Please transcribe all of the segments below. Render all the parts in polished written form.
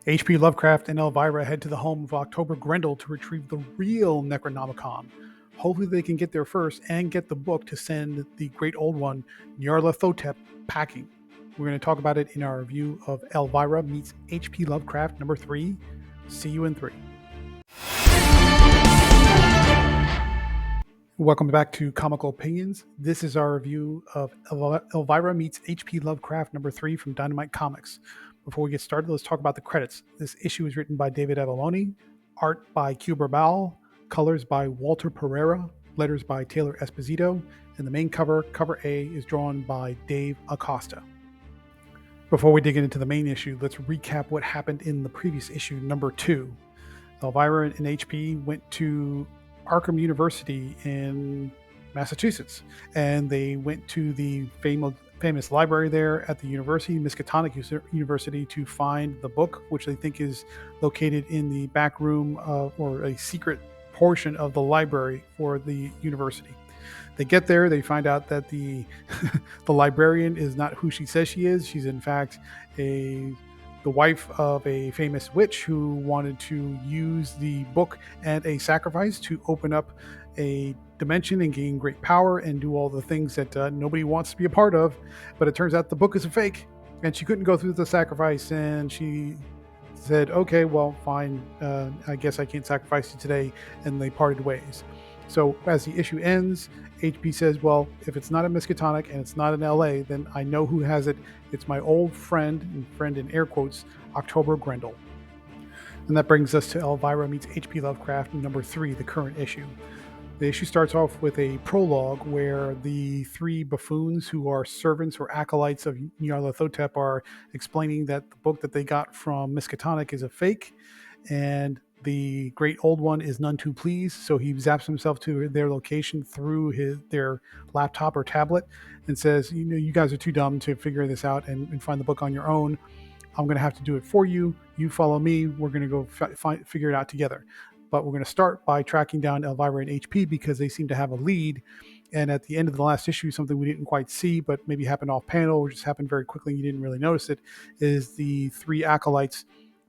H.P. Lovecraft and Elvira head to the home of October Grendel to retrieve the real Necronomicon. Hopefully they can get there first and get the book to send the great old one, Nyarlathotep, packing. We're going to talk about it in our review of Elvira Meets H.P. Lovecraft number 3. See you in 3. Welcome back to Comical Opinions. This is our review of Elvira Meets H.P. Lovecraft number 3 from Dynamite Comics. Before we get started, let's talk about the credits. This issue is written by David Avalone, art by Q Berbal, colors by Walter Pereira, letters by Taylor Esposito, and the main cover, cover A, is drawn by Dave Acosta. Before we dig into the main issue, let's recap what happened in the previous issue, number 2. Elvira and HP went to Arkham University in Massachusetts, and they went to the famous library there at the university, Miskatonic University, to find the book, which they think is located in the back room or a secret portion of the library for the university. They get there, they find out that the librarian is not who she says she is. She's in fact the wife of a famous witch who wanted to use the book and a sacrifice to open up a dimension and gain great power and do all the things that nobody wants to be a part of. But it turns out the book is a fake, and she couldn't go through the sacrifice, and she said, okay, well, fine, I guess I can't sacrifice you today, and they parted ways. So as the issue ends, HP says, well, if it's not a Miskatonic and it's not in LA, then I know who has it. It's my old friend, and friend in air quotes, October Grendel. And that brings us to Elvira Meets H.P. Lovecraft number 3, the current issue. The issue starts off with a prologue where the 3 buffoons who are servants or acolytes of Nyarlathotep are explaining that the book that they got from Miskatonic is a fake, and the great old one is none too pleased, so he zaps himself to their location through their laptop or tablet and says, you guys are too dumb to figure this out and find the book on your own. I'm going to have to do it for you. You follow me. We're going to go figure it out together. But we're going to start by tracking down Elvira and HP because they seem to have a lead. And at the end of the last issue, something we didn't quite see, but maybe happened off panel, or just happened very quickly and you didn't really notice it, is the 3 acolytes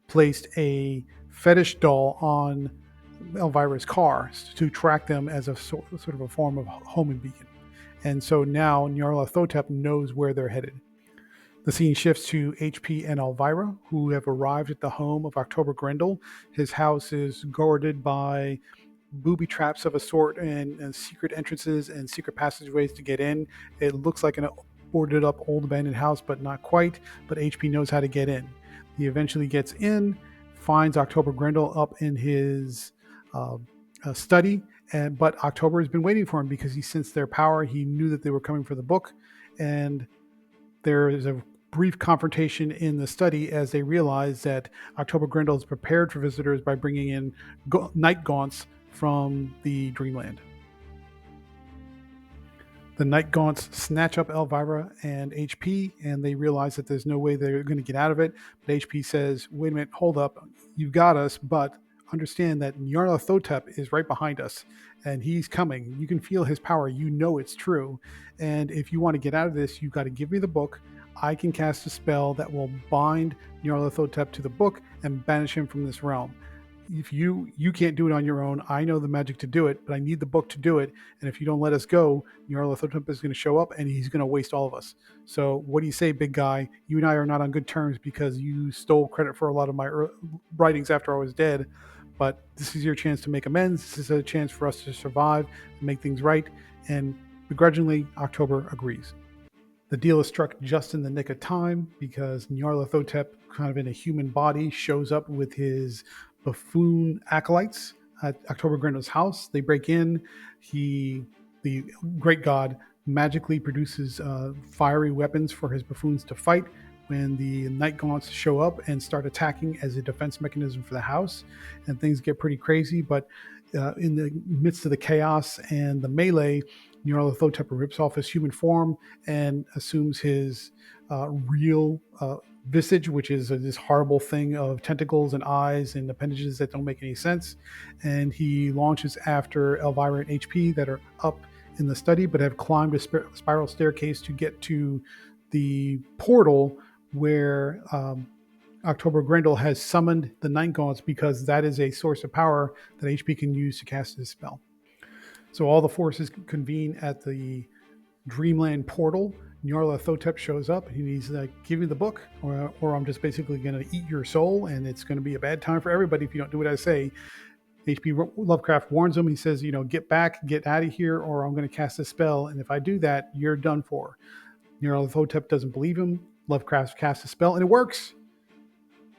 placed a fetish doll on Elvira's car to track them as a sort of a form of homing beacon. And so now Nyarlathotep knows where they're headed. The scene shifts to HP and Elvira, who have arrived at the home of October Grendel. His house is guarded by booby traps of a sort and secret entrances and secret passageways to get in. It looks like an boarded up old abandoned house, but not quite. But HP knows how to get in. He eventually gets in, finds October Grendel up in his study, but October has been waiting for him because he sensed their power. He knew that they were coming for the book, and there is a brief confrontation in the study as they realize that October Grendel is prepared for visitors by bringing in night gaunts from the Dreamland. The night gaunts snatch up Elvira and HP, and they realize that there's no way they're going to get out of it. But HP says, wait a minute, hold up, you got us, but understand that Nyarlathotep is right behind us, and he's coming. You can feel his power. You know it's true. And if you want to get out of this, you've got to give me the book. I can cast a spell that will bind Nyarlathotep to the book and banish him from this realm. If you can't do it on your own, I know the magic to do it, but I need the book to do it. And if you don't let us go, Nyarlathotep is going to show up and he's going to waste all of us. So what do you say, big guy? You and I are not on good terms because you stole credit for a lot of my writings after I was dead. But this is your chance to make amends. This is a chance for us to survive and make things right. And begrudgingly, October agrees. The deal is struck just in the nick of time because Nyarlathotep, kind of in a human body, shows up with his buffoon acolytes at October Grendel's house. They break in. The great god magically produces fiery weapons for his buffoons to fight when the night gaunts show up and start attacking as a defense mechanism for the house. And things get pretty crazy, but in the midst of the chaos and the melee, Nyarlathotep rips off his human form and assumes his real visage, which is this horrible thing of tentacles and eyes and appendages that don't make any sense. And he launches after Elvira and HP that are up in the study, but have climbed a spiral staircase to get to the portal where October Grendel has summoned the Night Gaunts because that is a source of power that HP can use to cast his spell. So all the forces convene at the Dreamland portal. Nyarlathotep shows up and he's like, give me the book, or I'm just basically going to eat your soul, and it's going to be a bad time for everybody if you don't do what I say. H.P. Lovecraft warns him. He says, get back, get out of here, or I'm going to cast a spell, and if I do that, you're done for. Nyarlathotep doesn't believe him. Lovecraft casts a spell, and it works.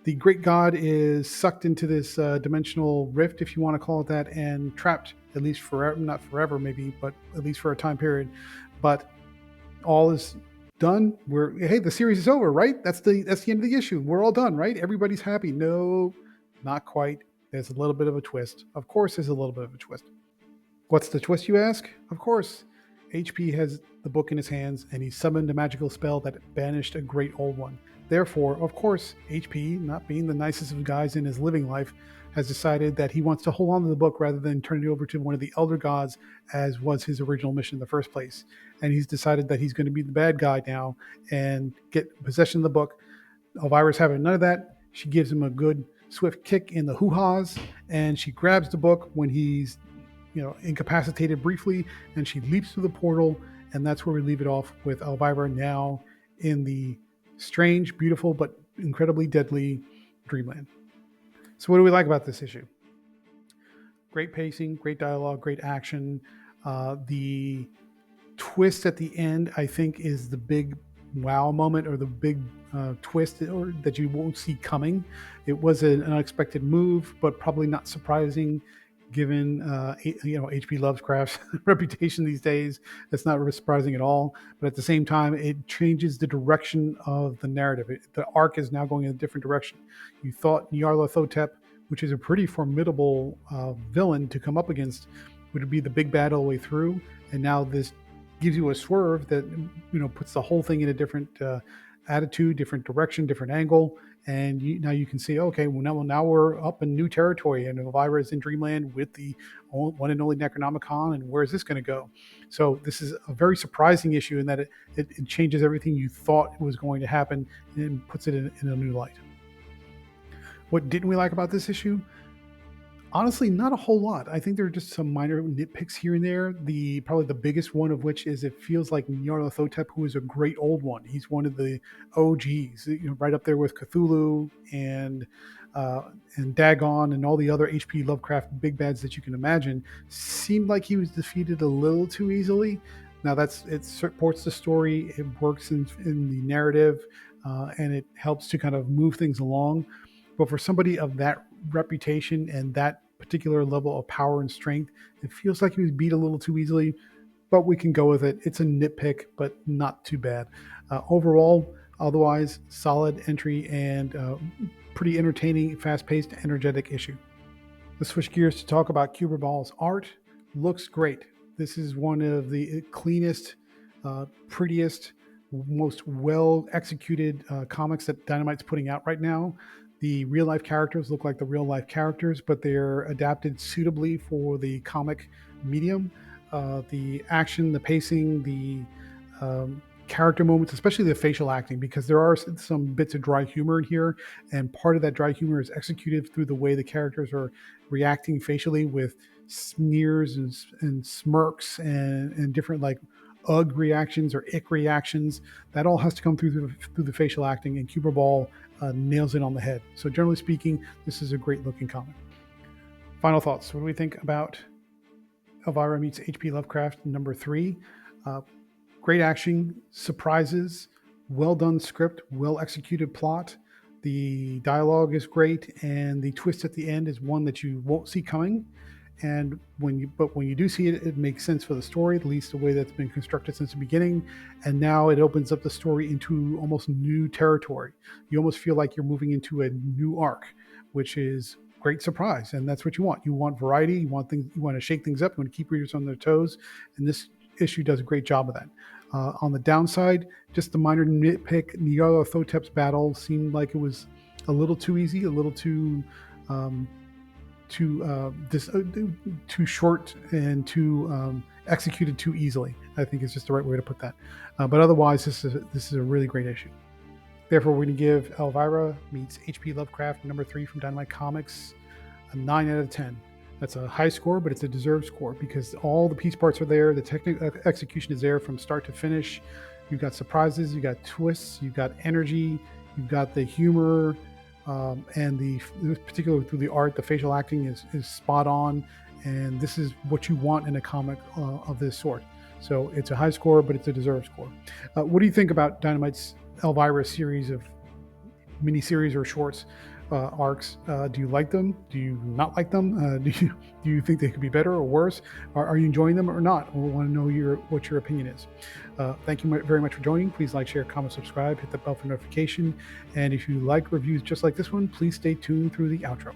The great god is sucked into this dimensional rift, if you want to call it that, and trapped, at least forever, not forever maybe, but at least for a time period. But all is done. Hey, the series is over, right? That's the end of the issue. We're all done, right? Everybody's happy. No, not quite. There's a little bit of a twist. Of course, there's a little bit of a twist. What's the twist, you ask? Of course, HP has the book in his hands, and he summoned a magical spell that banished a great old one. Therefore, of course, HP, not being the nicest of guys in his living life, has decided that he wants to hold on to the book rather than turn it over to one of the elder gods, as was his original mission in the first place. And he's decided that he's going to be the bad guy now and get possession of the book. Elvira's having none of that. She gives him a good swift kick in the hoo-haws, and she grabs the book when he's incapacitated briefly, and she leaps through the portal, and that's where we leave it off with Elvira now in the strange, beautiful, but incredibly deadly Dreamland. So what do we like about this issue? Great pacing, great dialogue, great action. The twist at the end, I think, is the big wow moment, or the big twist that you won't see coming. It was an unexpected move, but probably not surprising given H.P. Lovecraft's reputation these days. That's not surprising at all. But at the same time, it changes the direction of the narrative. The arc is now going in a different direction. You thought Nyarlathotep, which is a pretty formidable villain to come up against, would be the big bad all the way through, and now this gives you a swerve that puts the whole thing in a different attitude, different direction, different angle, and now you can see, okay, now we're up in new territory, and Elvira is in Dreamland with the one and only Necronomicon, and where is this going to go? So this is a very surprising issue in that it changes everything you thought was going to happen and puts it in a new light. What didn't we like about this issue? Honestly, not a whole lot. I think there are just some minor nitpicks here and there. Probably the biggest one of which is it feels like Nyarlathotep, who is a great old one. He's one of the OGs, right up there with Cthulhu and Dagon and all the other H.P. Lovecraft big bads that you can imagine. Seemed like he was defeated a little too easily. Now it supports the story. It works in the narrative, and it helps to kind of move things along. But for somebody of that reputation and that particular level of power and strength, it feels like he was beat a little too easily, but we can go with it. It's a nitpick, but not too bad. Overall, otherwise, solid entry and pretty entertaining, fast-paced, energetic issue. Let's switch gears to talk about Cuberball's art. Looks great. This is one of the cleanest, prettiest, most well-executed comics that Dynamite's putting out right now. The real-life characters look like the real-life characters, but they're adapted suitably for the comic medium. The action, the pacing, the character moments, especially the facial acting, because there are some bits of dry humor in here, and part of that dry humor is executed through the way the characters are reacting facially with sneers and smirks and different like ugh reactions or ick reactions. That all has to come through the facial acting, and Cuberball nails it on the head. So generally speaking, this is a great looking comic. Final thoughts. What do we think about Elvira Meets H.P. Lovecraft number 3? Great action, surprises, well done script, well executed plot. The dialogue is great, and the twist at the end is one that you won't see coming. And when you do see it, it makes sense for the story, at least the way that's been constructed since the beginning. And now it opens up the story into almost new territory. You almost feel like you're moving into a new arc, which is great surprise. And that's what you want. You want variety. You want to shake things up. You want to keep readers on their toes. And this issue does a great job of that. On the downside, just the minor nitpick, Nyarlathotep's battle seemed like it was a little too easy, a little too short, and too executed too easily. I think is just the right way to put that. But otherwise, this is a really great issue. Therefore, we're going to give Elvira Meets H.P. Lovecraft number 3 from Dynamite Comics a 9 out of 10. That's a high score, but it's a deserved score because all the piece parts are there. The technical execution is there from start to finish. You've got surprises, you've got twists, you've got energy, you've got the humor, and particularly through the art, the facial acting is spot on. And this is what you want in a comic of this sort. So it's a high score, but it's a deserved score. What do you think about Dynamite's Elvira series of miniseries or shorts, arcs? Do you like them? Do you not like them? Do you think they could be better or worse? Are you enjoying them or not? We want to know what your opinion is. Thank you very much for joining. Please like, share, comment, subscribe, hit the bell for notification. And if you like reviews just like this one, please stay tuned through the outro.